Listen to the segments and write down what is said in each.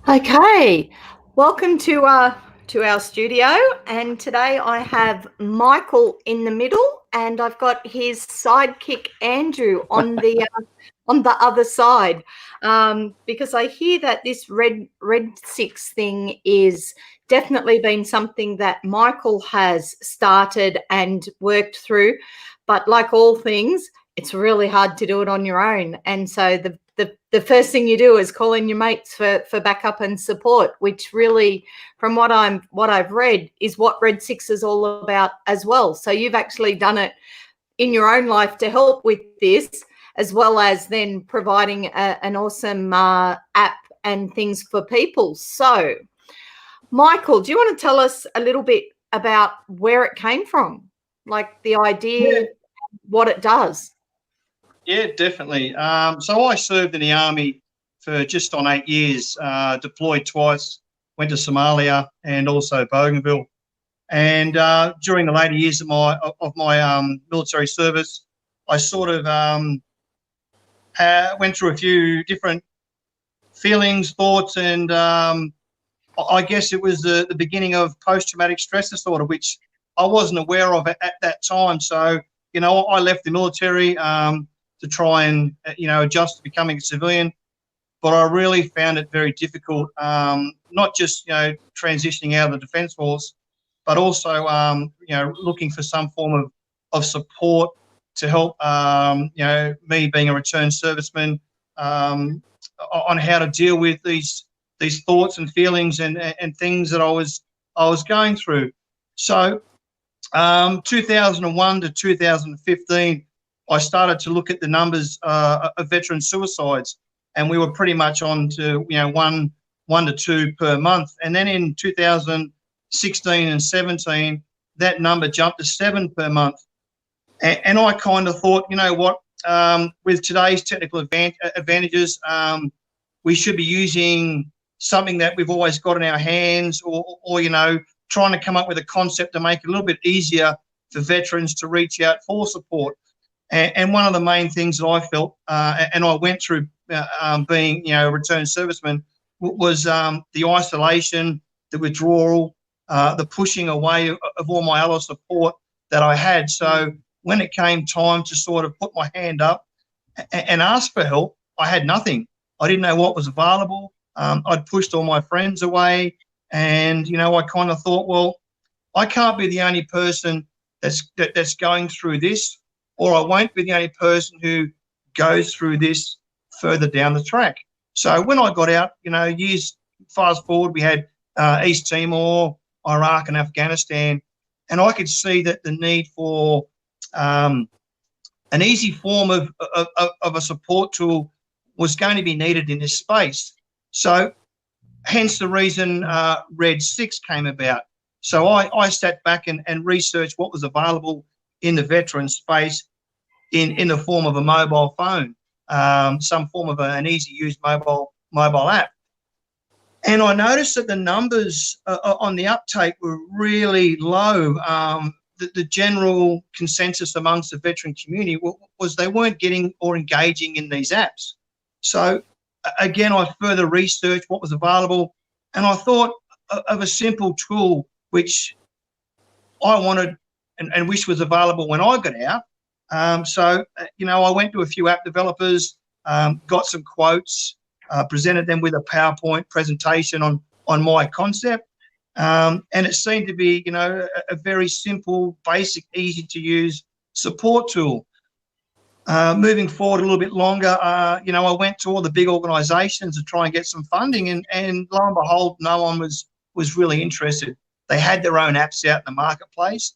Okay, welcome to our studio, and today I have Michael in the middle, and I've got his sidekick Andrew on the other side, because I hear that this Red Six thing is definitely been something that Michael has started and worked through, but like all things, it's really hard to do it on your own, and so the first thing you do is call in your mates for backup and support, which really, from what I've read, is what Red6 is all about as well. So you've actually done it in your own life to help with this, as well as then providing an awesome app and things for people. So, Michael, do you want to tell us a little bit about where it came from, like the idea, Yeah, what it does? yeah, definitely. So I served in the army for just on 8 years, deployed twice, went to Somalia and also Bougainville. And during the later years of my military service, I sort of went through a few different feelings, thoughts, and I guess it was the beginning of post-traumatic stress disorder, which I wasn't aware of at that time. So, I left the military to try and, adjust to becoming a civilian. But I really found it very difficult, not just, transitioning out of the Defence Force, but also, looking for some form of support to help, me being a returned serviceman, on how to deal with these thoughts and feelings and things that I was going through. So 2001 to 2015, I started to look at the numbers of veteran suicides, and we were pretty much on to one to two per month. And then in 2016 and 17, that number jumped to 7 per month. And I kind of thought, you know what, with today's technical advantages, we should be using something that we've always got in our hands, or trying to come up with a concept to make it a little bit easier for veterans to reach out for support. And one of the main things that I felt, and I went through being, a returned serviceman, was the isolation, the withdrawal, the pushing away of all my other support that I had. So when it came time to sort of put my hand up and ask for help, I had nothing. I didn't know what was available. I'd pushed all my friends away, and I kind of thought, well, I can't be the only person that's going through this, or I won't be the only person who goes through this further down the track. So when I got out, years fast forward, we had East Timor, Iraq, and Afghanistan, and I could see that the need for an easy form of a support tool was going to be needed in this space. So hence the reason RedSix came about. So I sat back and researched what was available in the veteran space in the form of a mobile phone, some form of an easy-use mobile app. And I noticed that the numbers on the uptake were really low. The general consensus amongst the veteran community was they weren't getting or engaging in these apps. So again, I further researched what was available, and I thought of a simple tool which I wanted and wish was available when I got out. So I went to a few app developers, got some quotes, presented them with a PowerPoint presentation on my concept, and it seemed to be a very simple, basic, easy to use support tool. Moving forward a little bit longer, I went to all the big organisations to try and get some funding, and lo and behold, no one was really interested. They had their own apps out in the marketplace.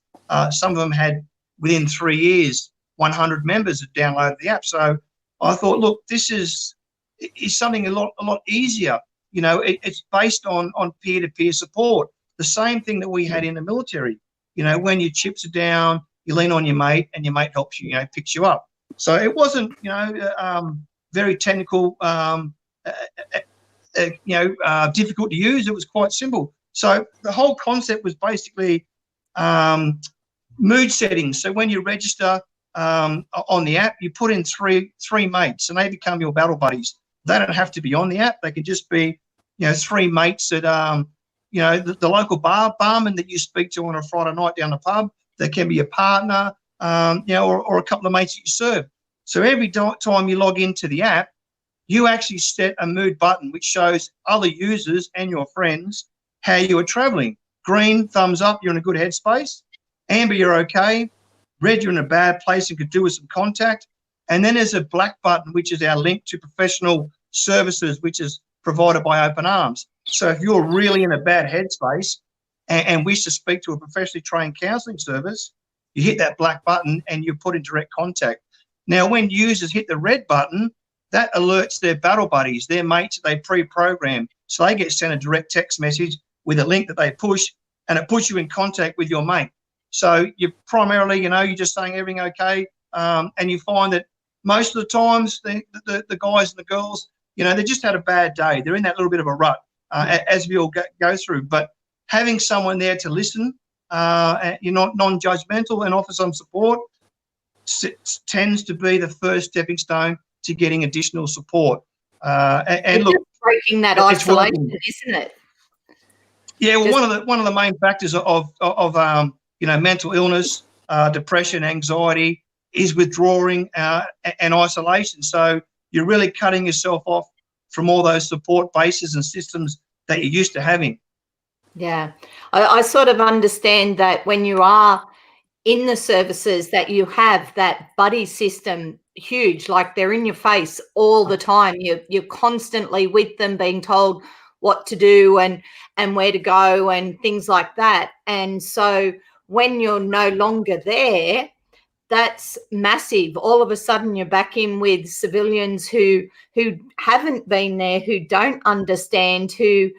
Some of them had, within 3 years, 100 members had downloaded the app. So I thought, look, this is something a lot easier. It's based on peer-to-peer support, the same thing that we had in the military. When your chips are down, you lean on your mate, and your mate helps you, picks you up. So it wasn't, very technical, difficult to use. It was quite simple. So the whole concept was basically mood settings. So when you register on the app, you put in three mates, and they become your battle buddies. They don't have to be on the app. They can just be three mates at, the local barman that you speak to on a Friday night down the pub. That can be a partner, or a couple of mates that you serve. So every time you log into the app, you actually set a mood button which shows other users and your friends how you are traveling. Green, thumbs up, you're in a good headspace. Amber, you're okay. Red, you're in a bad place and could do with some contact. And then there's a black button, which is our link to professional services, which is provided by Open Arms. So if you're really in a bad headspace and wish to speak to a professionally trained counselling service, you hit that black button and you're put in direct contact. Now, when users hit the red button, that alerts their battle buddies, their mates that they pre-program. So they get sent a direct text message with a link that they push, and it puts you in contact with your mate. So you're primarily, you're just saying everything okay, and you find that most of the times the guys and the girls, they just had a bad day. They're in that little bit of a rut, as we all go through. But having someone there to listen, you're not non-judgmental and offer some support, tends to be the first stepping stone to getting additional support. And look, breaking that isolation, isn't it? Yeah, well, one of the main factors of mental illness, depression, anxiety is withdrawing and isolation. So you're really cutting yourself off from all those support bases and systems that you're used to having. Yeah, I sort of understand that when you are in the services that you have that buddy system huge, like they're in your face all the time. You're constantly with them, being told what to do and where to go and things like that. And so when you're no longer there, that's massive. All of a sudden you're back in with civilians who haven't been there, who don't understand, who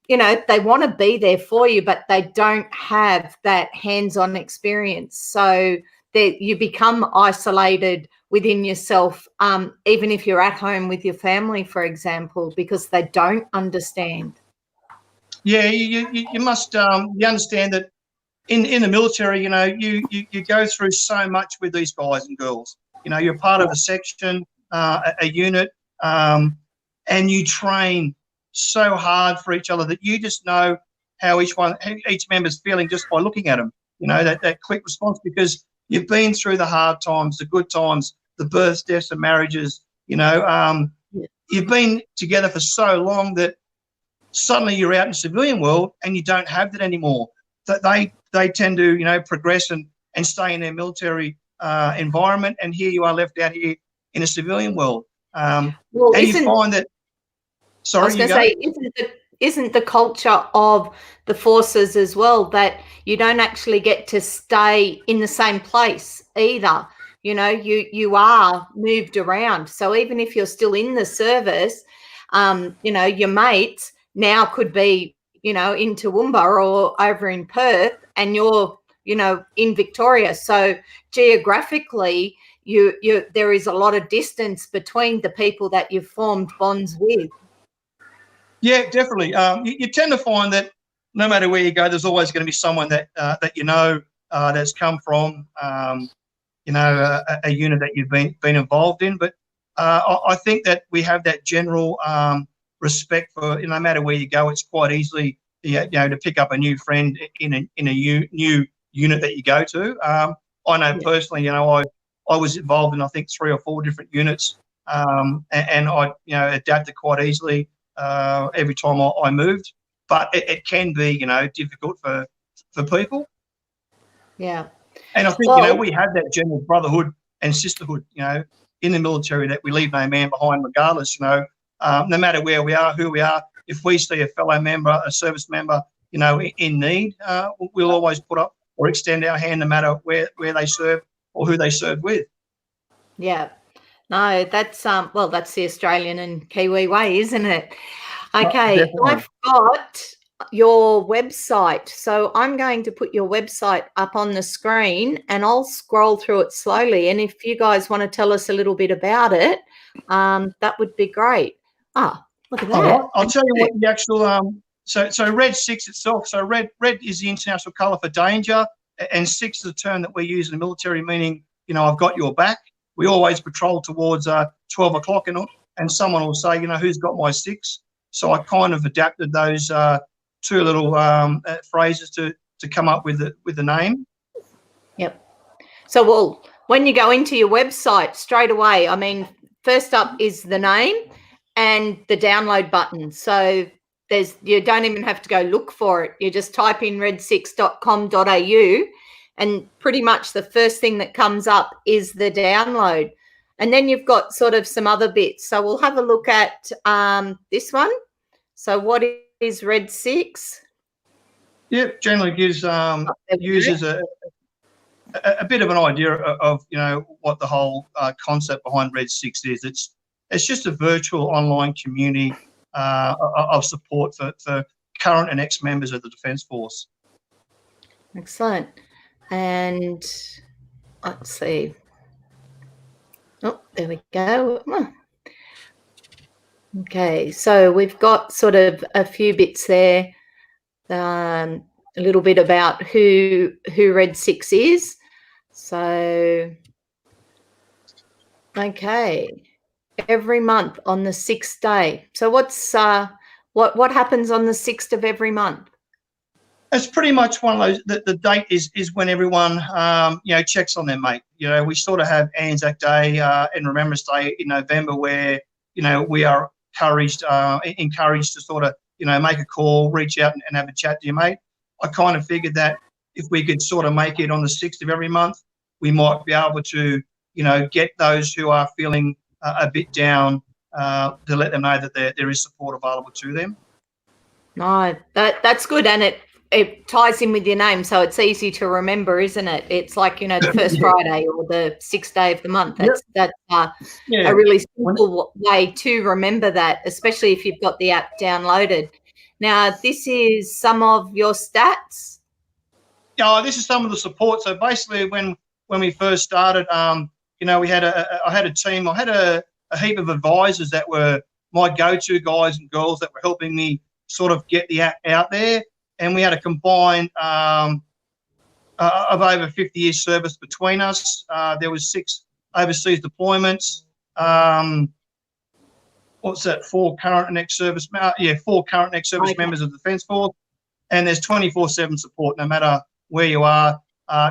they want to be there for you, but they don't have that hands-on experience. So you become isolated within yourself, even if you're at home with your family, for example, because they don't understand. Yeah, you must you understand that in the military, you go through so much with these guys and girls. You're part of a section, a unit, and you train so hard for each other that you just know how each member's feeling just by looking at them. That quick response, because you've been through the hard times, the good times, the births, deaths, and marriages. You've been together for so long that suddenly you're out in the civilian world and you don't have that anymore. That they tend to progress and stay in their military environment, and here you are left out here in a civilian world. And you find that. Sorry, I was going to say, isn't the culture of the forces as well that you don't actually get to stay in the same place either? You are moved around. So even if you're still in the service, your mates now could be, in Toowoomba or over in Perth, and you're, in Victoria. So geographically, there is a lot of distance between the people that you've formed bonds with. Yeah, definitely. You tend to find that no matter where you go, there's always going to be someone that that's come from a unit that you've been involved in. But I think that we have that general respect for, no matter where you go, it's quite easily to pick up a new friend in a new unit that you go to. I know personally, I was involved in I think 3 or 4 different units, and I adapted quite easily every time I moved. But it can be difficult for people. Yeah. And I think we have that general brotherhood and sisterhood in the military, that we leave no man behind regardless. No matter where we are, who we are, if we see a fellow member, a service member, in need, we'll always put up or extend our hand, no matter where they serve or who they serve with. Yeah. No, that's that's the Australian and Kiwi way, isn't it? Okay, I've got your website. So I'm going to put your website up on the screen and I'll scroll through it slowly. And if you guys want to tell us a little bit about it, that would be great. Look at that. All right. I'll tell you what the actual so RedSix itself. So red is the international colour for danger, and 6 is a term that we use in the military, meaning I've got your back. We always patrol towards 12 o'clock, and someone will say, who's got my 6? So I kind of adapted those two little phrases to come up with the name. Yep. So, well, when you go into your website straight away, I mean, first up is the name and the download button. So you don't even have to go look for it. You just type in redsix.com.au and pretty much the first thing that comes up is the download. And then you've got sort of some other bits. So we'll have a look at this one. So what is RedSix? Yep, generally gives users a bit of an idea of what the whole concept behind RedSix is. It's just a virtual online community of support for current and ex-members of the Defence Force. Excellent. And let's see. Oh, there we go. Okay, so we've got sort of a few bits there. A little bit about who RedSix is. So, okay, every month on the 6th day. So what happens on the 6th of every month? It's pretty much one of those. The date is when everyone checks on their mate. We sort of have Anzac Day and Remembrance Day in November, where we are encouraged to sort of make a call, reach out and have a chat to your mate. I kind of figured that if we could sort of make it on the 6th of every month, we might be able to get those who are feeling a bit down to let them know that there is support available to them. No, that's good, and it ties in with your name, so it's easy to remember, isn't it? It's like, the first Friday or the 6th day of the month. That's a really simple way to remember that, especially if you've got the app downloaded. Now, this is some of your stats. Yeah, this is some of the support. So basically, when we first started, I had a team. I had a heap of advisors that were my go-to guys and girls that were helping me sort of get the app out there. And we had a combined of over 50 years service between us. There was 6 overseas deployments. What's that? 4 current and ex-service. 4 current and ex-service members of the Defence Force. And there's 24/7 support, no matter where you are.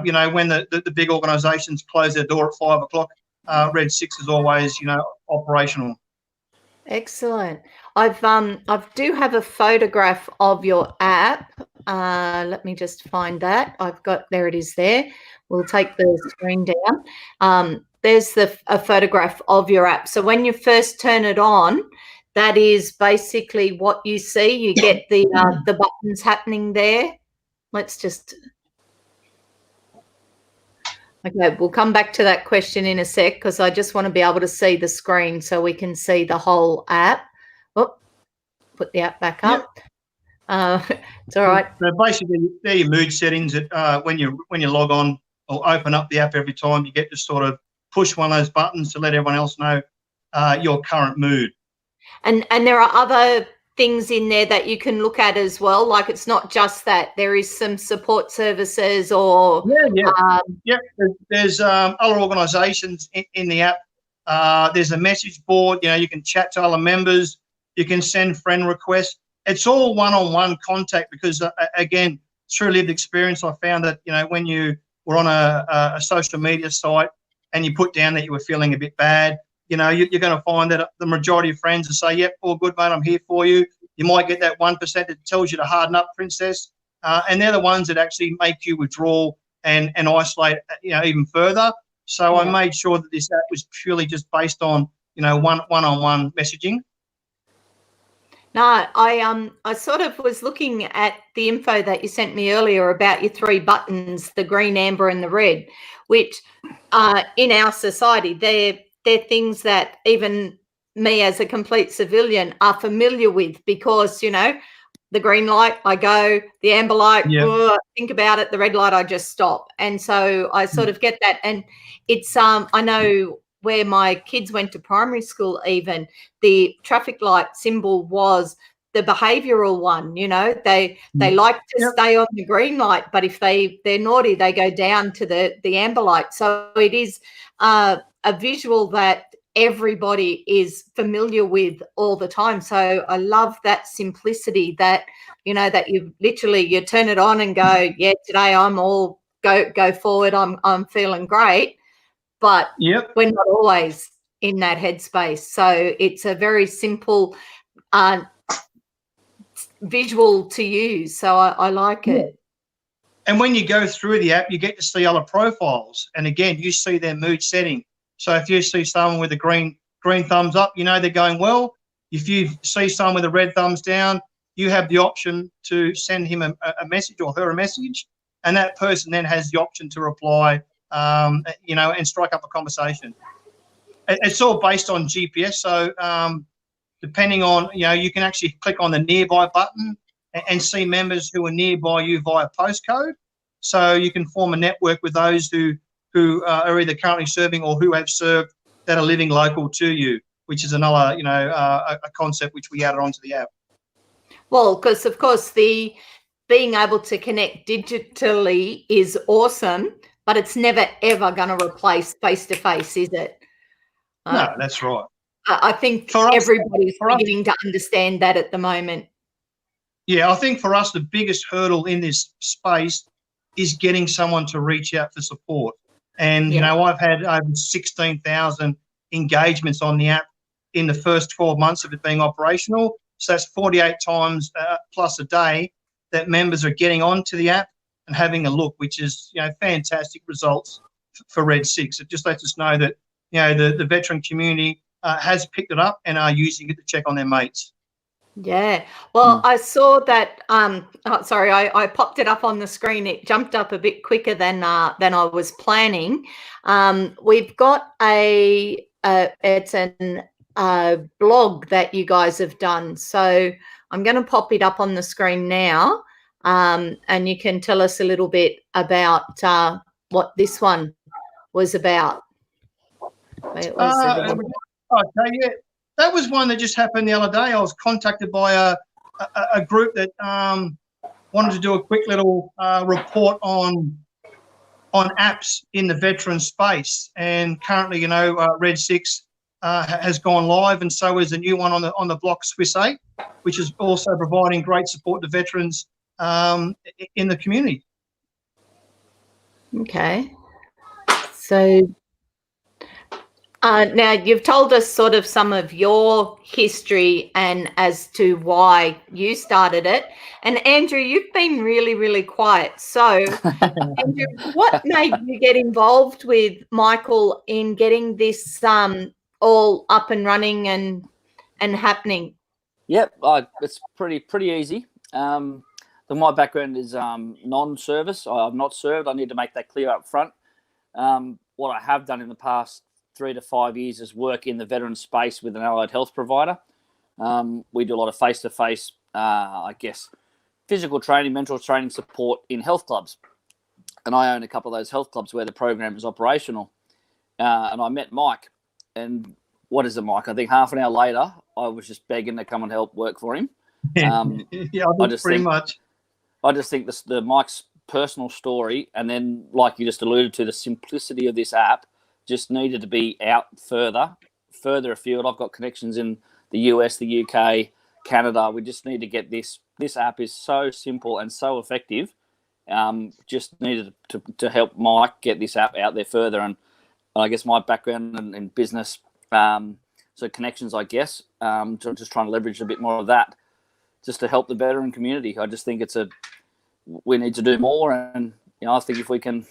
When the big organisations close their door at 5 o'clock, RedSix is always operational. Excellent. I do have a photograph of your app. Let me just find that. There it is there. We'll take the screen down. There's a photograph of your app. So when you first turn it on, that is basically what you see. You get the buttons happening there. Let's just... Okay, we'll come back to that question in a sec, because I just want to be able to see the screen so we can see the whole app. Oh, put the app back up. Yep. It's all right. So basically, they're your mood settings. That when you log on or open up the app every time, you get to sort of push one of those buttons to let everyone else know your current mood. And there are other things in there that you can look at as well. Like, it's not just that. There is some support services or... There's other organisations in the app. There's a message board. You can chat to other members. You can send friend requests. It's all one-on-one contact, because, again, through lived experience, I found that, when you were on a social media site and you put down that you were feeling a bit bad, you're going to find that the majority of friends will say, yep, all good, mate, I'm here for you. You might get that 1% that tells you to harden up, princess. And they're the ones that actually make you withdraw and isolate, even further. So I made sure that this app was purely just based on, one-on-one messaging. No, I sort of was looking at the info that you sent me earlier about your 3 buttons, the green, amber, and the red, which in our society, they're things that even me as a complete civilian are familiar with, because, the green light, I go, the amber light, think about it, the red light, I just stop. And so I sort of get that. And it's, I know where my kids went to primary school, even the traffic light symbol was the behavioural one. They like to stay on the green light, but if they're naughty, they go down to the amber light. So it is a visual that everybody is familiar with all the time. So I love that simplicity that, that you turn it on and go, yeah, today I'm all go forward. I'm feeling great, but Yep. we're not always in that headspace. So it's a very simple visual to use. So I like it. And when you go through the app, you get to see other profiles. And again, you see their mood setting. So if you see someone with a green thumbs up, they're going well. If you see someone with a red thumbs down, you have the option to send him a message or her a message. And that person then has the option to reply, and strike up a conversation. It's all based on GPS. So depending on, you can actually click on the nearby button and see members who are nearby you via postcode. So you can form a network with those who are either currently serving or who have served that are living local to you, which is another, a concept which we added onto the app. Well, because of course being able to connect digitally is awesome, but it's never ever going to replace face-to-face, is it? No, that's right. I think everybody's beginning to understand that at the moment. Yeah, I think for us, the biggest hurdle in this space is getting someone to reach out for support. And, I've had over 16,000 engagements on the app in the first 12 months of it being operational. So that's 48 times plus a day that members are getting onto the app and having a look, which is, fantastic results for RedSix. It just lets us know that, the veteran community has picked it up and are using it to check on their mates. Yeah. Well, I saw that. I popped it up on the screen. It jumped up a bit quicker than I was planning. We've got it's an blog that you guys have done. So I'm going to pop it up on the screen now, and you can tell us a little bit about what this one was about. Okay, yeah. That was one that just happened the other day. I was contacted by a group that wanted to do a quick little report on apps in the veteran space. And currently, RedSix has gone live, and so is a new one on the block, Swiss 8, which is also providing great support to veterans in the community. Okay. So now you've told us sort of some of your history and as to why you started it. And Andrew, you've been really, really quiet. So Andrew, what made you get involved with Michael in getting this all up and running and happening? Yep, it's pretty easy. My background is non-service. I'm not served. I need to make that clear up front. What I have done in the past 3 to 5 years is work in the veteran space with an allied health provider. We do a lot of face-to-face, physical training, mental training support in health clubs. And I own a couple of those health clubs where the program is operational. And I met Mike. And what is it, Mike? I think half an hour later, I was just begging to come and help work for him. Yeah, I just think the Mike's personal story, and then, like you just alluded to, the simplicity of this app just needed to be out further afield. I've got connections in the US, the UK, Canada. We just need to get this. This app is so simple and so effective. Just needed to help Mike get this app out there further. And I guess my background in business, so connections, I guess, just trying to leverage a bit more of that just to help the veteran community. I just think we need to do more. And, I think if we can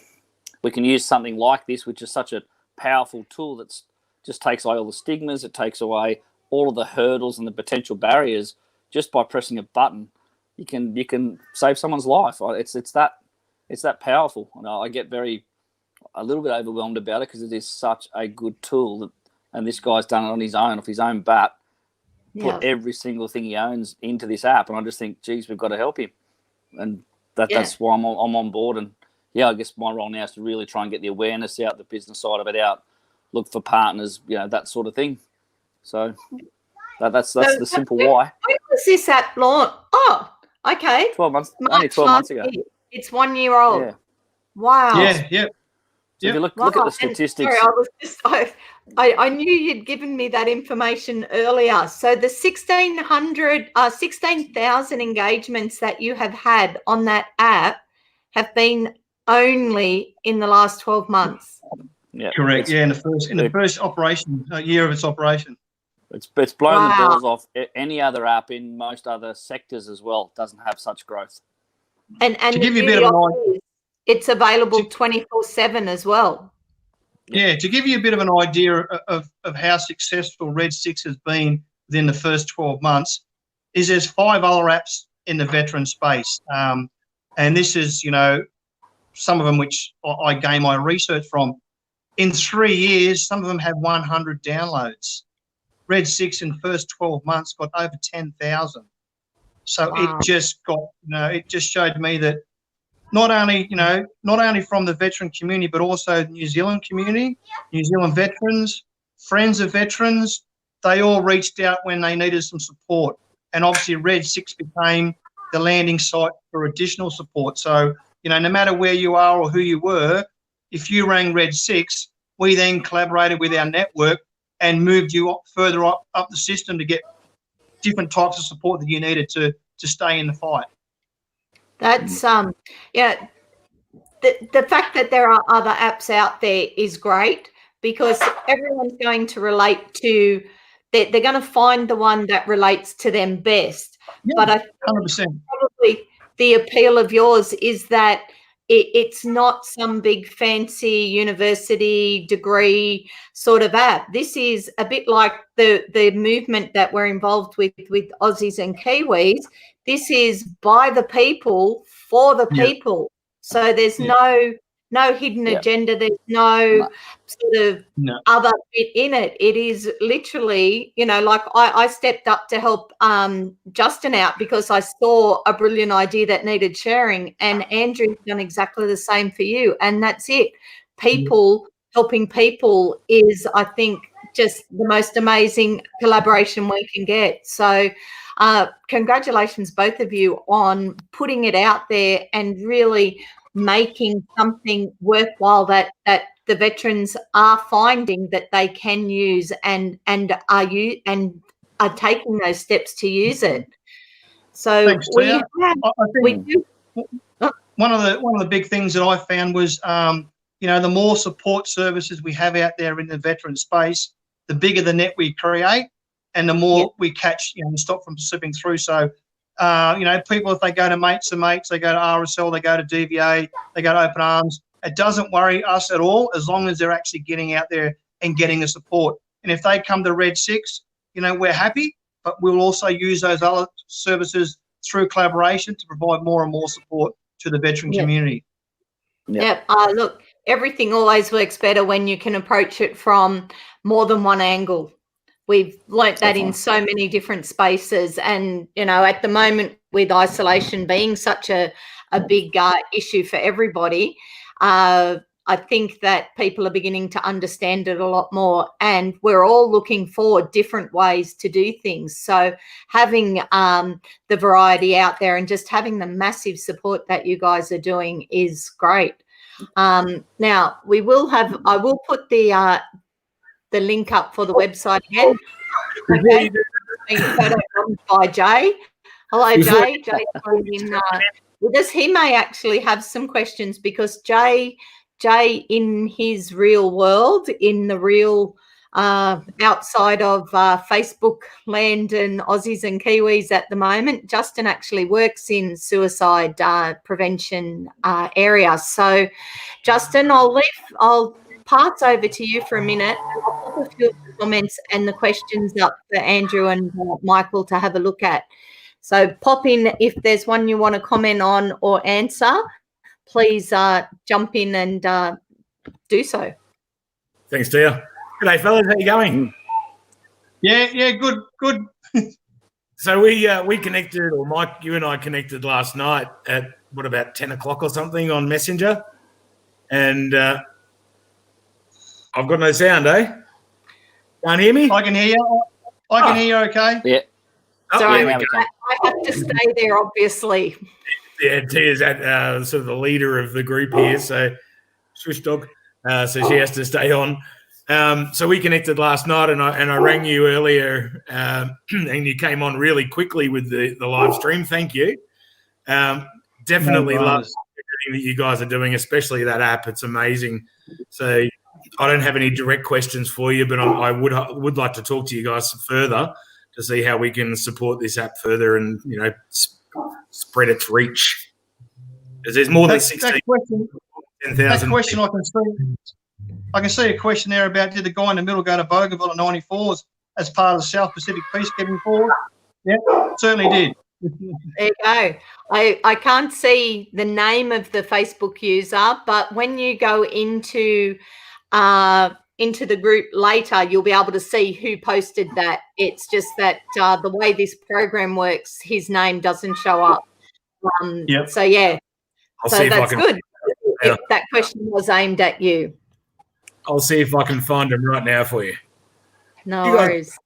use something like this, which is such a powerful tool that just takes away all the stigmas, it takes away all of the hurdles and the potential barriers just by pressing a button. You can save someone's life. It's that powerful. And I get a little bit overwhelmed about it because it is such a good tool and this guy's done it on his own, off his own bat, put every single thing he owns into this app. And I just think, geez, we've got to help him. And that's why I'm on board. And I guess my role now is to really try and get the awareness out, the business side of it out, look for partners, that sort of thing. So that's the simple why. When was this app launched? Oh, okay. 12 months, only 12 months ago. It's 1 year old. Yeah. Wow. Yeah. So if you look at the statistics. Sorry, I knew you'd given me that information earlier. So the 16,000 engagements that you have had on that app have been only in the last 12 months. Yeah, correct. Yeah, in the first operation year of its operation. It's blown the doors off any other app in most other sectors as well. Doesn't have such growth. And to give you a bit of an idea, it's available 24/7 as well. Yeah, to give you a bit of an idea of how successful RedSix has been within the first 12 months, is there's 5 other apps in the veteran space. And this is, some of them which I gain my research from. In 3 years, some of them have 100 downloads. RedSix in the first 12 months got over 10,000. So Wow. it just got, it just showed me that not only from the veteran community, but also the New Zealand community, New Zealand veterans, friends of veterans, they all reached out when they needed some support. And obviously RedSix became the landing site for additional support. So, no matter where you are or who you were, if you rang RedSix, we then collaborated with our network and moved you further up the system to get different types of support that you needed to stay in the fight. That's the fact that there are other apps out there is great, because everyone's going to relate to, they're going to find the one that relates to them best. Yeah, but I think 100%. probably the appeal of yours is that it's not some big fancy university degree sort of app. This is a bit like the movement that we're involved with Aussies and Kiwis. This is by the people, for the people. So there's no hidden agenda. There's no sort of other bit in it. It is literally, like I stepped up to help Justin out because I saw a brilliant idea that needed sharing, and Andrew's done exactly the same for you. And that's it. People helping people is, I think, just the most amazing collaboration we can get. So congratulations, both of you, on putting it out there and really making something worthwhile that the veterans are finding that they can use and are taking those steps to use it. So thanks, Tia. One of the big things that I found was the more support services we have out there in the veteran space, the bigger the net we create and the more we catch, stop from slipping through. So people, if they go to Mates and Mates, they go to RSL, they go to DVA, they go to Open Arms, it doesn't worry us at all as long as they're actually getting out there and getting the support. And if they come to RedSix, we're happy, but we'll also use those other services through collaboration to provide more and more support to the veteran community. Look, everything always works better when you can approach it from more than one angle. We've learnt that in so many different spaces. And, at the moment, with isolation being such a big issue for everybody, I think that people are beginning to understand it a lot more, and we're all looking for different ways to do things. So having the variety out there and just having the massive support that you guys are doing is great. Now, I will put the link up for the website again. Okay. By Jay. Hello, Jay. Jay's in with us. He may actually have some questions because Jay in his real world, in the real outside of Facebook land and Aussies and Kiwis at the moment, Justin actually works in suicide prevention area. So, Justin, I'll pass over to you for a minute. I'll put a few of the comments and the questions up for Andrew and Michael to have a look at. So pop in if there's one you want to comment on or answer. Please jump in and do so. Thanks, Tia. G'day, fellas. How you going? Yeah, good. So we connected, or Mike, you and I connected last night at about 10 o'clock or something on Messenger, and I've got no sound, eh? Can't hear me? I can hear you. I can hear you okay? Yeah. Sorry, I have to stay there, obviously. Yeah, Tia's sort of the leader of the group here, so shush dog. so she has to stay on. So we connected last night, and I rang you earlier, and you came on really quickly with the live stream. Thank you. Definitely love everything that you guys are doing, especially that app. It's amazing. So I don't have any direct questions for you, but I would like to talk to you guys further to see how we can support this app further and spread its reach. Because there's more than 10,000. That question I can see a question there about, did the guy in the middle go to Bougainville at 94s as part of the South Pacific Peacekeeping Force? Yeah, certainly did. There you go. I can't see the name of the Facebook user, but when you go into the group later, you'll be able to see who posted that. It's just that the way this program works, his name doesn't show up. So yeah, that's good. That question was aimed at you. I'll see if I can find him right now for you. No worries.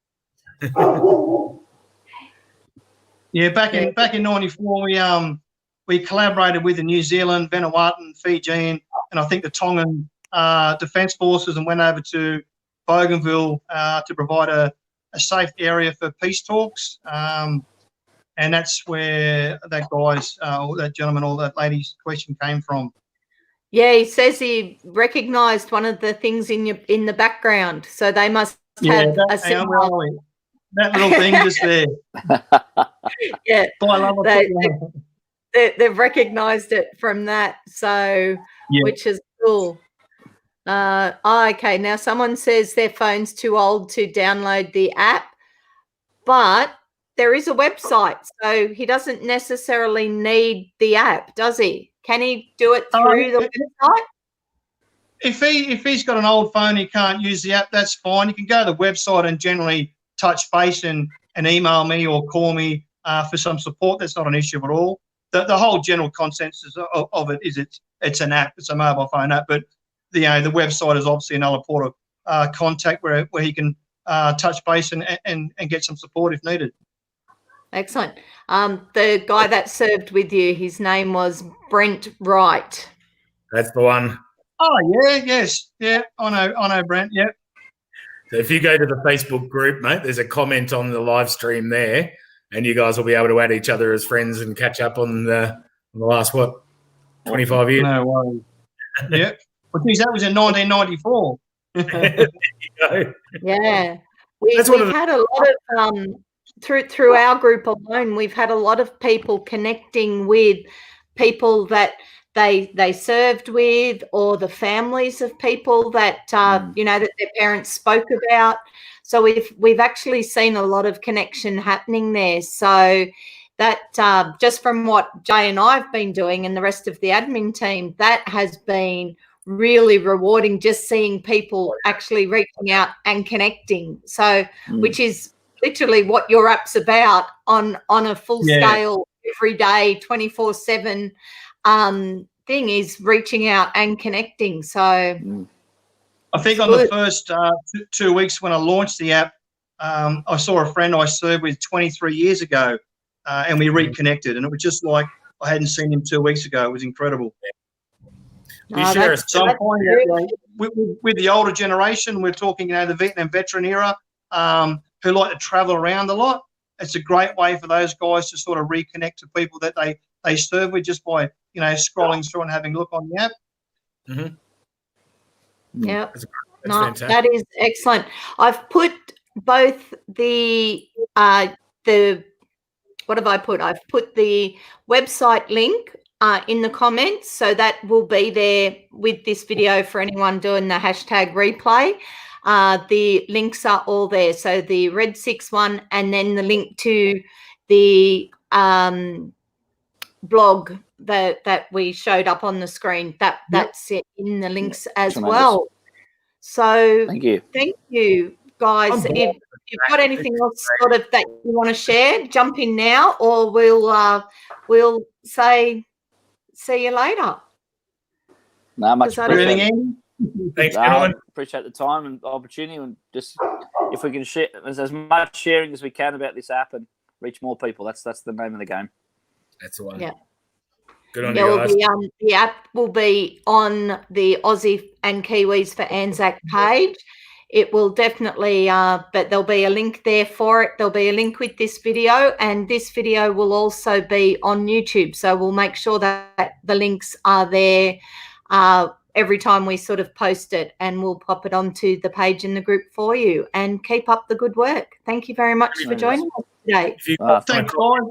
Yeah, back in '94, we collaborated with the New Zealand, Vanuatuan, Fijian, and I think the Tongan Defence Forces, and went over to Bougainville to provide a safe area for peace talks. And that's where that gentleman or that lady's question came from. Yeah, he says he recognised one of the things in the background, so they must have a similar. That little thing just there. Yeah, they've recognised it from that, so which is cool. Okay, now someone says their phone's too old to download the app, but there is a website, so he doesn't necessarily need the app, does he? Can he do it through the website? If he's got an old phone, he can't use the app, that's fine. You can go to the website and generally touch base and email me or call me for some support. That's not an issue at all. The whole general consensus of it is it's an app, it's a mobile phone app, but the website is obviously another port of contact where he can touch base and get some support if needed. Excellent. The guy that served with you, his name was Brent Wright. That's the one. Oh yeah, yes, yeah. I know Brent. Yeah. So if you go to the Facebook group, mate, there's a comment on the live stream there, and you guys will be able to add each other as friends and catch up on the last 25 years. No worries. Yeah. Well, geez, that was in 1994. Yeah, we've had a lot of through our group alone. We've had a lot of people connecting with people that they served with, or the families of people that that their parents spoke about. So we've actually seen a lot of connection happening there. So that just from what Jay and I have been doing and the rest of the admin team, that has been really rewarding, just seeing people actually reaching out and connecting. So which is literally what your app's about on a full scale, every day, 24/7 thing, is reaching out and connecting. So I think on the first 2 weeks when I launched the app, I saw a friend I served with 23 years ago, and we reconnected, and it was just like I hadn't seen him 2 weeks ago. It was incredible. So I'm finding that with the older generation, we're talking, the Vietnam veteran era, who like to travel around a lot. It's a great way for those guys to sort of reconnect to people that they serve with, just by scrolling through and having a look on the app. Mm-hmm. Yeah, fantastic. That is excellent. I've put both the what have I put? I've put the website link in the comments, so that will be there with this video for anyone doing the hashtag replay. The links are all there. So the RedSix one, and then the link to the blog that we showed up on the screen. That's it in the links as well. So thank you guys. If you've got anything else sort of that you want to share, jump in now, or we'll say see you later. No, much appreciated. Thanks, gentlemen. Appreciate the time and opportunity, and just if we can share as much sharing as we can about this app and reach more people. That's the name of the game. That's the one. Yeah. Good on There you will guys. be the app will be on the Aussie and Kiwis for Anzac page. It will definitely, but there'll be a link there for it. There'll be a link with this video, and this video will also be on YouTube. So we'll make sure that the links are there every time we sort of post it, and we'll pop it onto the page in the group for you. And keep up the good work. Thank you very much for joining us today. If you, Thanks, guys.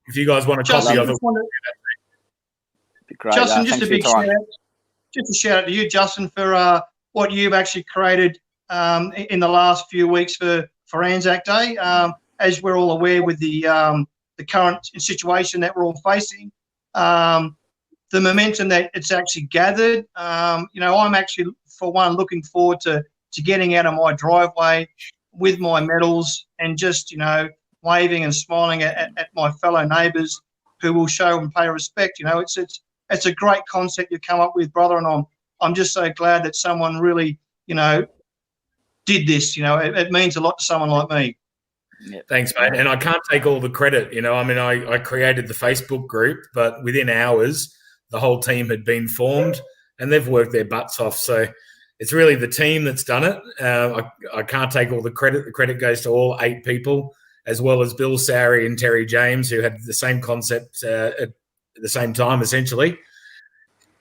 if you guys want a Justin, copy of it, Be great. Justin, just Thanks a for your big time. shout out. Just a shout out to you, Justin, for what you've actually created in the last few weeks for Anzac Day. As we're all aware with the current situation that we're all facing, the momentum that it's actually gathered. I'm actually, for one, looking forward to getting out of my driveway with my medals and just, waving and smiling at my fellow neighbours who will show and pay respect. It's a great concept you've come up with, brother, and I'm just so glad that someone really, did this. It means a lot to someone like me. Yeah. thanks, mate. And I can't take all the credit. I created the Facebook group, but within hours, the whole team had been formed and they've worked their butts off. So it's really the team that's done it. I can't take all the credit. The credit goes to all 8 people, as well as Bill Sowry and Terry James, who had the same concept at the same time, essentially.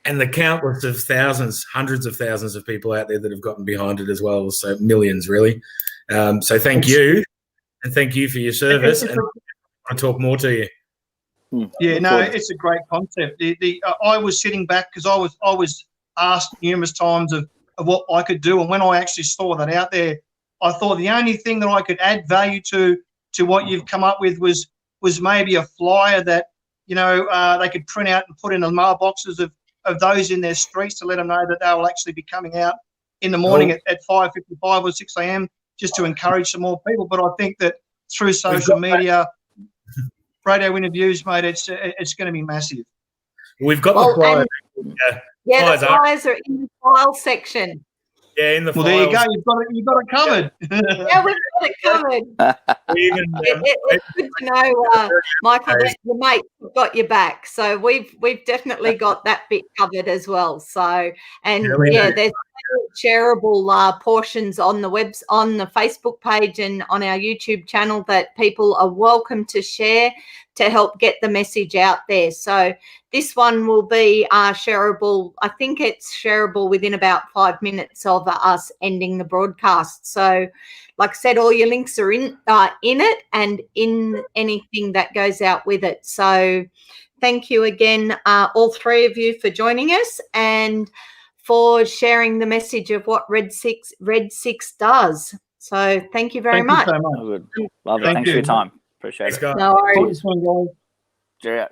And the countless of thousands, hundreds of thousands of people out there that have gotten behind it as well. So millions, really. So thank you. And thank you for your service. And I want to talk more to you. Yeah, no, it's a great concept. I was sitting back because I was asked numerous times of what I could do. And when I actually saw that out there, I thought the only thing that I could add value to what you've come up with was maybe a flyer that, they could print out and put in the mailboxes of those in their streets to let them know that they will actually be coming out in the morning at 5:55 or 6 a.m. just to encourage some more people. But I think that through social media, radio interviews, mate, it's going to be massive. We've got the flyers. The flyers are in the file section. Yeah, in the Well, files. there you go. You've got it covered. Yeah, we've got it covered. It's good to know, Michael, that your mates have got your back. So we've definitely got that bit covered as well. So, and there's shareable portions on the on the Facebook page and on our YouTube channel that people are welcome to share to help get the message out there. So this one will be shareable. I think it's shareable within about 5 minutes of us ending the broadcast. So like I said, all your links are in it and in anything that goes out with it. So thank you again, all 3 of you, for joining us and for sharing the message of what RedSix does. So thank you very much. You so much. Oh, good. Lovely. Thanks for your time. Appreciate it. Thanks, guys. No worries. Talk to you soon, guys. Cheerio.